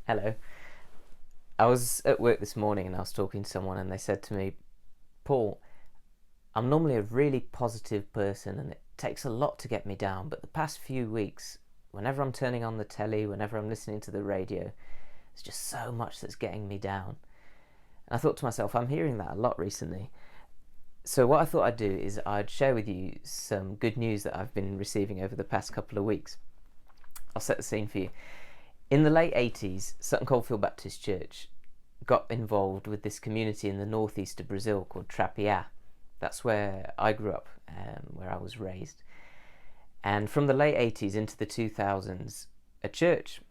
Hello. I was at work this morning and I was talking to someone and they said to me, Paul, I'm normally a really positive person and it takes a lot to get me down, but the past few weeks, whenever I'm turning on the telly, whenever I'm listening to the radio, there's just so much that's getting me down. And I thought to myself, I'm hearing that a lot recently. So what I thought I'd do is I'd share with you some good news that I've been receiving over the past couple of weeks. I'll set the scene for you. In the late 80s, Sutton Coldfield Baptist Church got involved with this community in the northeast of Brazil called Trapiá. That's where I grew up, where I was raised. And from the late 80s into the 2000s, a church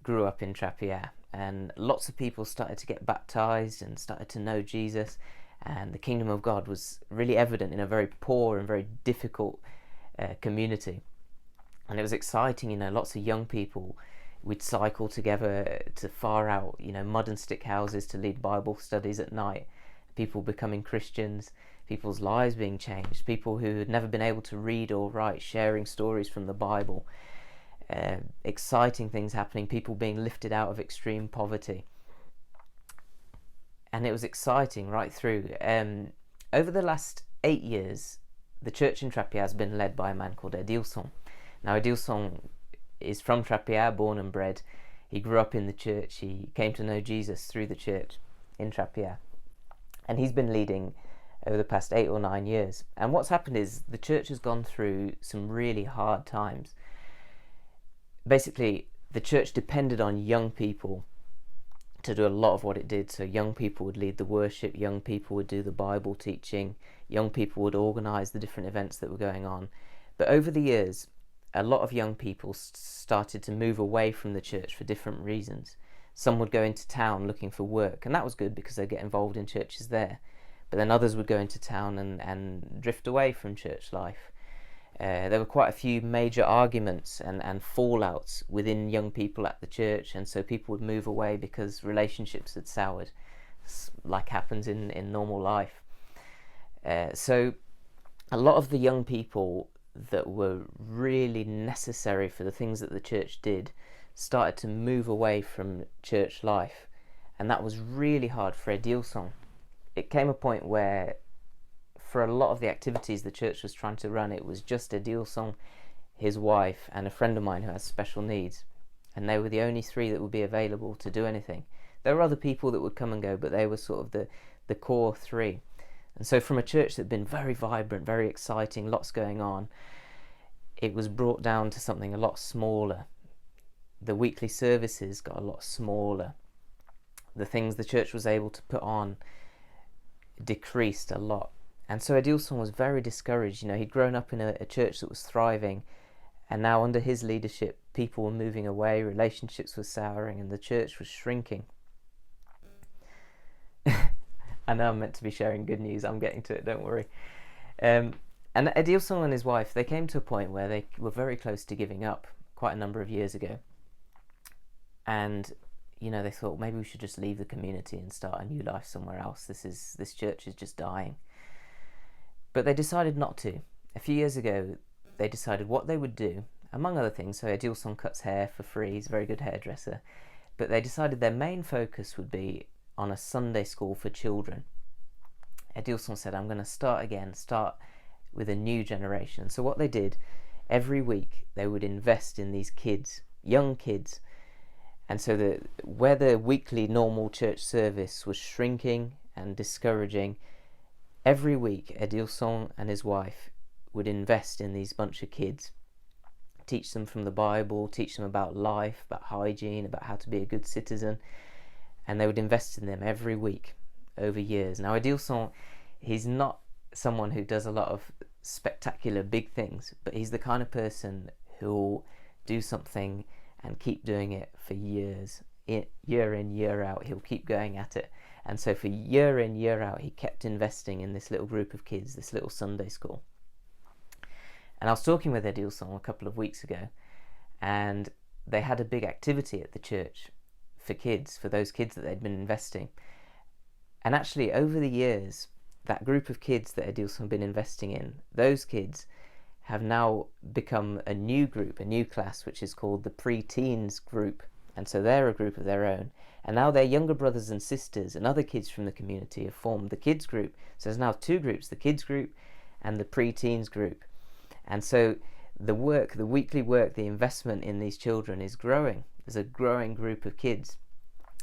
grew up in Trapiá, and lots of people started to get baptized and started to know Jesus, and the kingdom of God was really evident in a very poor and very difficult community. And it was exciting, lots of young people. We'd cycle together to far out, mud and stick houses to lead Bible studies at night. People becoming Christians, people's lives being changed, people who had never been able to read or write, sharing stories from the Bible. Exciting things happening, people being lifted out of extreme poverty. And it was exciting right through. Over the last 8 years, the church in Trapiá has been led by a man called Edilson. Now, Edilson is from Trapiá, born and bred. He grew up in the church. He came to know Jesus through the church in Trapiá. And he's been leading over the past 8 or 9 years. And what's happened is the church has gone through some really hard times. Basically, the church depended on young people to do a lot of what it did. So young people would lead the worship, young people would do the Bible teaching, young people would organise the different events that were going on. But over the years, a lot of young people started to move away from the church for different reasons. Some would go into town looking for work, and that was good because they'd get involved in churches there. But then others would go into town and drift away from church life. There were quite a few major arguments and fallouts within young people at the church, and so people would move away because relationships had soured, like happens in normal life. So a lot of the young people that were really necessary for the things that the church did started to move away from church life, and that was really hard for Edilson. It came a point where for a lot of the activities the church was trying to run, it was just Edilson, his wife, and a friend of mine who has special needs, and they were the only three that would be available to do anything. There were other people that would come and go, but they were sort of the core three. And so from a church that had been very vibrant, very exciting, lots going on, it was brought down to something a lot smaller. The weekly services got a lot smaller. The things the church was able to put on decreased a lot. And so Edilson was very discouraged. He'd grown up in a church that was thriving, and now under his leadership, people were moving away, relationships were souring, and the church was shrinking. I know I'm meant to be sharing good news. I'm getting to it, don't worry. And Edilson and his wife, they came to a point where they were very close to giving up quite a number of years ago. And, they thought maybe we should just leave the community and start a new life somewhere else. This church is just dying. But they decided not to. A few years ago, they decided what they would do, among other things. So Edilson cuts hair for free. He's a very good hairdresser. But they decided their main focus would be on a Sunday school for children. Edilson said, I'm going to start with a new generation. So what they did, every week they would invest in these kids, young kids. And so where the weekly normal church service was shrinking and discouraging, every week Edilson and his wife would invest in these bunch of kids, teach them from the Bible, teach them about life, about hygiene, about how to be a good citizen. And they would invest in them every week over years. Now Edilson, he's not someone who does a lot of spectacular big things, but he's the kind of person who'll do something and keep doing it for years, year in, year out. He'll keep going at it. And so for year in, year out, he kept investing in this little group of kids, this little Sunday school. And I was talking with Edilson a couple of weeks ago, and they had a big activity at the church for kids, for those kids that they'd been investing. And actually, over the years, that group of kids that Edilson had been investing in, those kids have now become a new group, a new class, which is called the pre-teens group. and so they're a group of their own. And now their younger brothers and sisters and other kids from the community have formed the kids group. So there's now two groups, the kids group and the pre-teens group. And so the weekly work, the investment in these children is growing. There's a growing group of kids.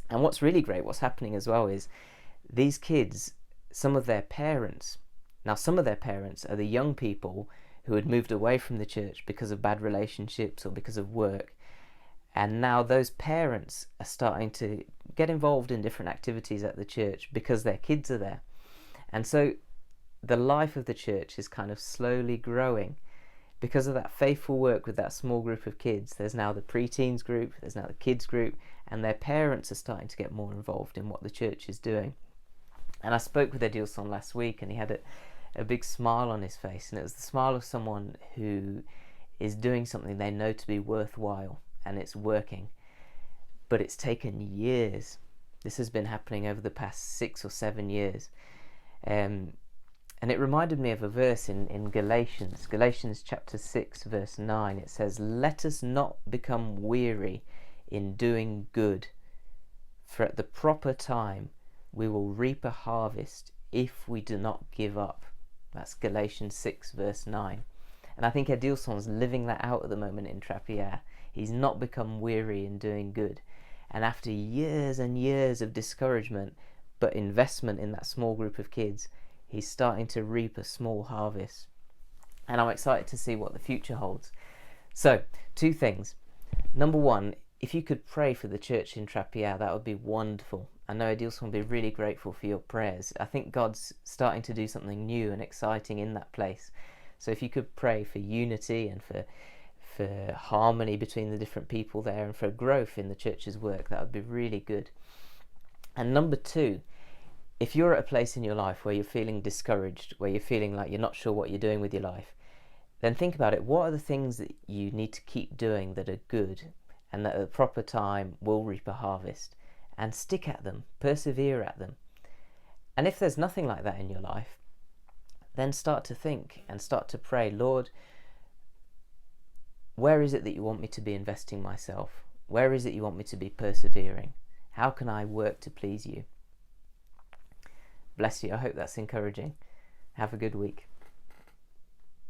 And what's really great, what's happening as well, is these kids, some of their parents are the young people who had moved away from the church because of bad relationships or because of work. And now those parents are starting to get involved in different activities at the church because their kids are there. And so the life of the church is kind of slowly growing because of that faithful work with that small group of kids. There's now the pre-teens group, there's now the kids group, and their parents are starting to get more involved in what the church is doing. And I spoke with Adilson last week, and he had a big smile on his face, and it was the smile of someone who is doing something they know to be worthwhile, and it's working. But it's taken years. This has been happening over the past 6 or 7 years. And it reminded me of a verse in Galatians chapter 6 verse 9. It says, "Let us not become weary in doing good, for at the proper time we will reap a harvest if we do not give up." That's Galatians 6 verse 9. And I think Adilson's living that out at the moment in Trappier. He's not become weary in doing good. And after years and years of discouragement, but investment in that small group of kids, he's starting to reap a small harvest. And I'm excited to see what the future holds. So, 2 things. Number 1, if you could pray for the church in Trappier, that would be wonderful. I know Adilson will be really grateful for your prayers. I think God's starting to do something new and exciting in that place. So if you could pray for unity and for harmony between the different people there and for growth in the church's work, that would be really good. And number 2, if you're at a place in your life where you're feeling discouraged, where you're feeling like you're not sure what you're doing with your life, then think about it. What are the things that you need to keep doing that are good and that at the proper time will reap a harvest? And stick at them, persevere at them. And if there's nothing like that in your life, then start to think and start to pray, Lord, where is it that you want me to be investing myself? Where is it you want me to be persevering? How can I work to please you? Bless you. I hope that's encouraging. Have a good week.